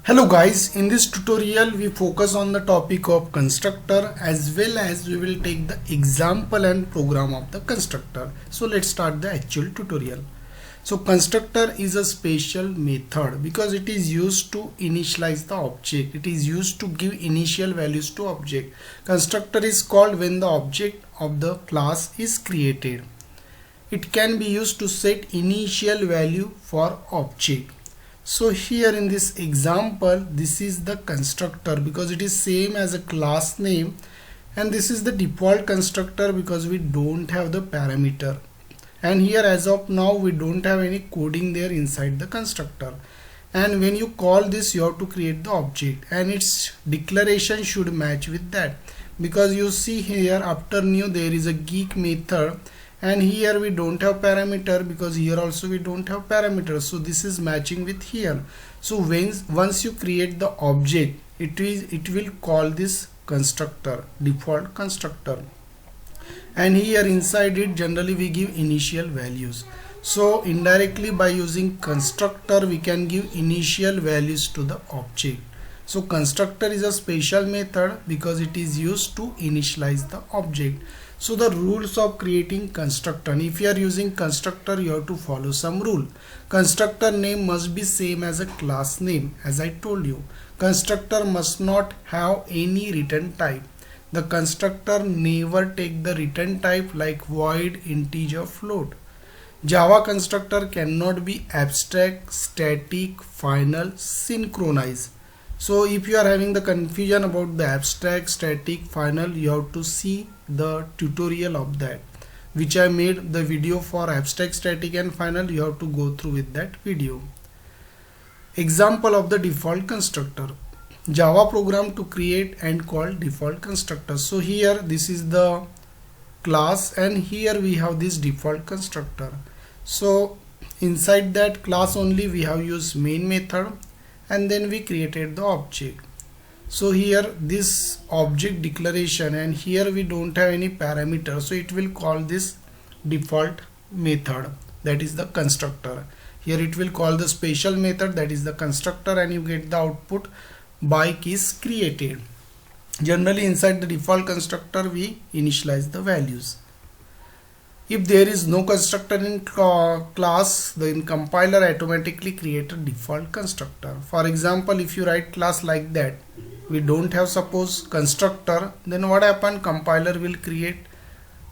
Hello guys, in this tutorial we focus on the topic of constructor as well as we will take the example and program of the constructor. So let's start the actual tutorial. So constructor is a special method because it is used to initialize the object. It is used to give initial values to object. Constructor is called when the object of the class is created. It can be used to set initial value for object. So here in this example, this is the constructor because it is same as a class name, and this is the default constructor because we don't have the parameter, and here as of now we don't have any coding there inside the constructor. And when you call this, you have to create the object and its declaration should match with that, because you see here after new there is a geek method, and here we don't have parameter because here also we don't have parameter, so this is matching with here. So once you create the object, it will call this constructor, default constructor, and here inside it generally we give initial values. So indirectly by using constructor we can give initial values to the object. So constructor is a special method because it is used to initialize the object. So the rules of creating constructor: if you are using constructor, you have to follow some rule. Constructor name must be same as a class name, as I told you. Constructor must not have any return type. The constructor never take the return type like void, integer, float. Java constructor cannot be abstract, static, final, synchronized. So if you are having the confusion about the abstract, static, final, you have to see the tutorial of that, which I made the video for abstract, static and final. You have to go through with that video. Example of the default constructor: Java program to create and call default constructor. So here this is the class and here we have this default constructor. So inside that class only we have used main method and then we created the object. So here this object declaration, and here we don't have any parameter, so it will call this default method, that is the constructor. Here it will call the special method, that is the constructor, and you get the output bike is created. Generally inside the default constructor we initialize the values. If there is no constructor in class, then compiler automatically create a default constructor. For example, if you write class like that, we don't have suppose constructor, then what happen? Compiler will create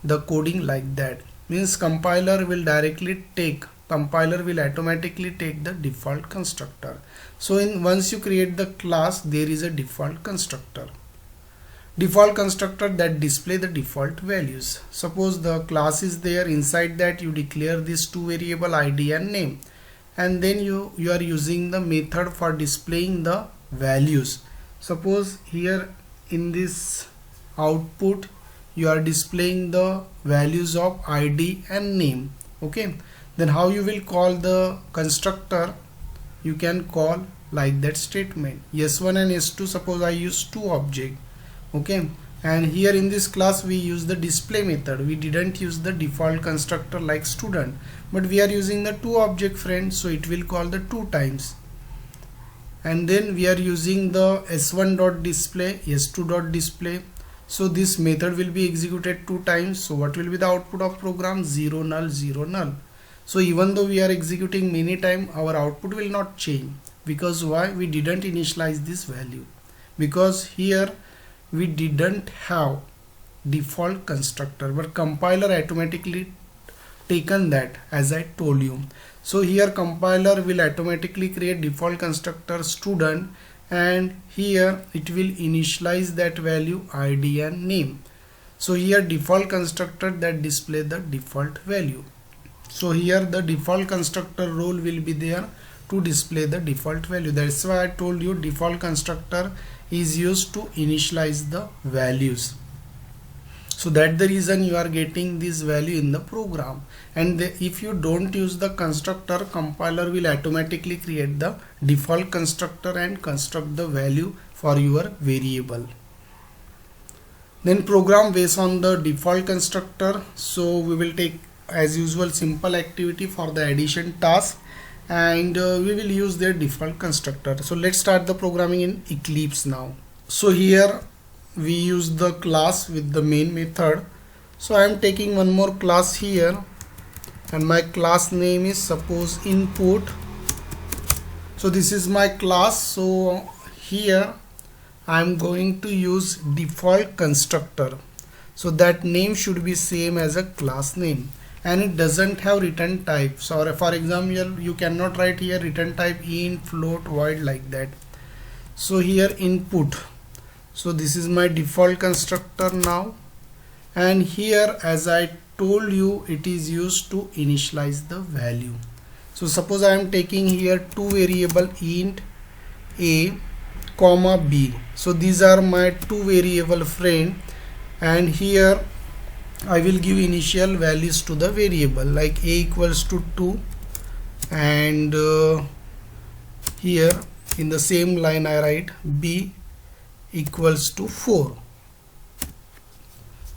the coding like that. Means compiler will automatically take the default constructor. So once you create the class, there is a default constructor. Default constructor that display the default values. Suppose the class is there, inside that you declare these two variable ID and name, and then you are using the method for displaying the values. Suppose here in this output you are displaying the values of ID and name. Okay, then how you will call the constructor? You can call like that statement, s1 and s2. Suppose I use two objects. Okay, and here in this class we use the display method. We didn't use the default constructor like student, but we are using the two object friend, so it will call the two times. And then we are using the s1 dot display, s2 dot display, so this method will be executed two times. So what will be the output of program? 0 null 0 null. So even though we are executing many times, our output will not change. Because why? We didn't initialize this value, because here we didn't have default constructor, but compiler automatically taken that, as I told you. So here compiler will automatically create default constructor student, and here it will initialize that value ID and name. So here default constructor that display the default value. So here the default constructor role will be there to display the default value. That's why I told you default constructor is used to initialize the values. So that's the reason you are getting this value in the program. And if you don't use the constructor, compiler will automatically create the default constructor and construct the value for your variable. Then program based on the default constructor. So we will take as usual simple activity for the addition task, and we will use their default constructor. So let's start the programming in Eclipse now. So here we use the class with the main method. So I am taking one more class here, and my class name is suppose input. So this is my class. So here I am going to use default constructor. So that name should be same as a class name, and it doesn't have return type. So for example, you cannot write here return type int, float, void like that. So here input. So this is my default constructor now, and here as I told you, it is used to initialize the value. So suppose I am taking here two variable int a comma b. So these are my two variable friend, and here I will give initial values to the variable like a equals to 2, and here in the same line I write b equals to 4.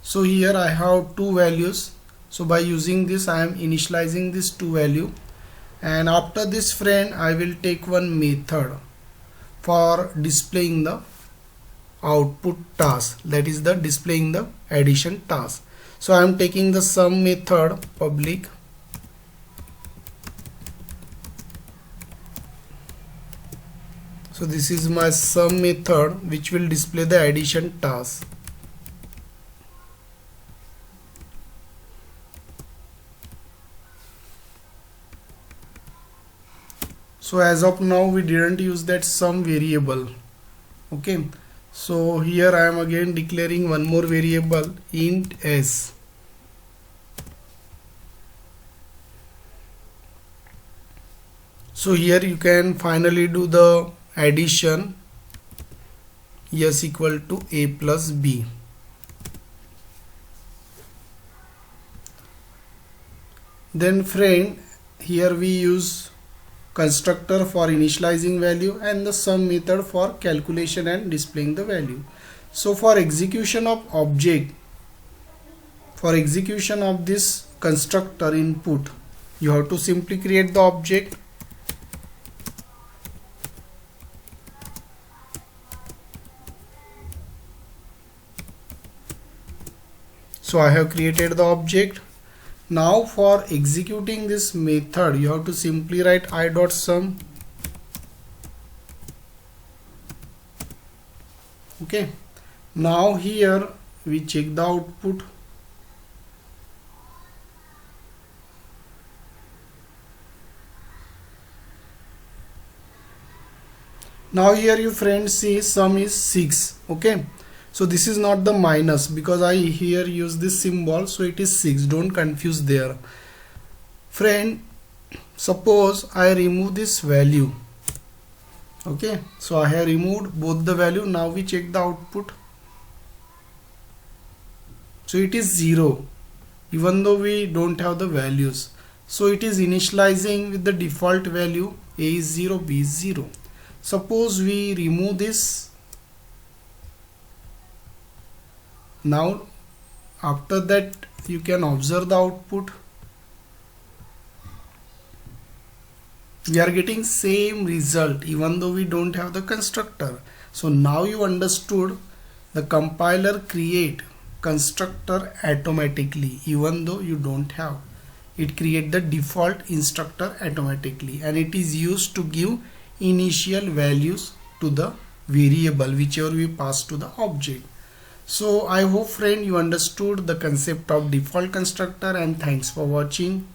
So here I have two values. So by using this I am initializing this two value, and after this friend I will take one method for displaying the output task, that is the displaying the addition task. So I am taking the sum method public. So this is my sum method which will display the addition task. So as of now we didn't use that sum variable. Okay, so here I am again declaring one more variable int s. So here you can finally do the addition, s equal to a plus b. Then friend, here we use constructor for initializing value and the sum method for calculation and displaying the value. So for execution of object, for execution of this constructor input, you have to simply create the object. So I have created the object. Now for executing this method, you have to simply write i.sum. Okay, now here we check the output. Now here you friends see sum is 6. Okay, so this is not the minus because I here use this symbol, so it is 6. Don't confuse there. Friend, suppose I remove this value. Okay, so I have removed both the value. Now we check the output. So it is 0 even though we don't have the values. So it is initializing with the default value a is 0, b is 0. Suppose we remove this. Now after that you can observe the output. We are getting same result even though we don't have the constructor. So now you understood the compiler create constructor automatically even though you don't have. It create the default instructor automatically, and it is used to give initial values to the variable whichever we pass to the object. So I hope friend you understood the concept of default constructor, and thanks for watching.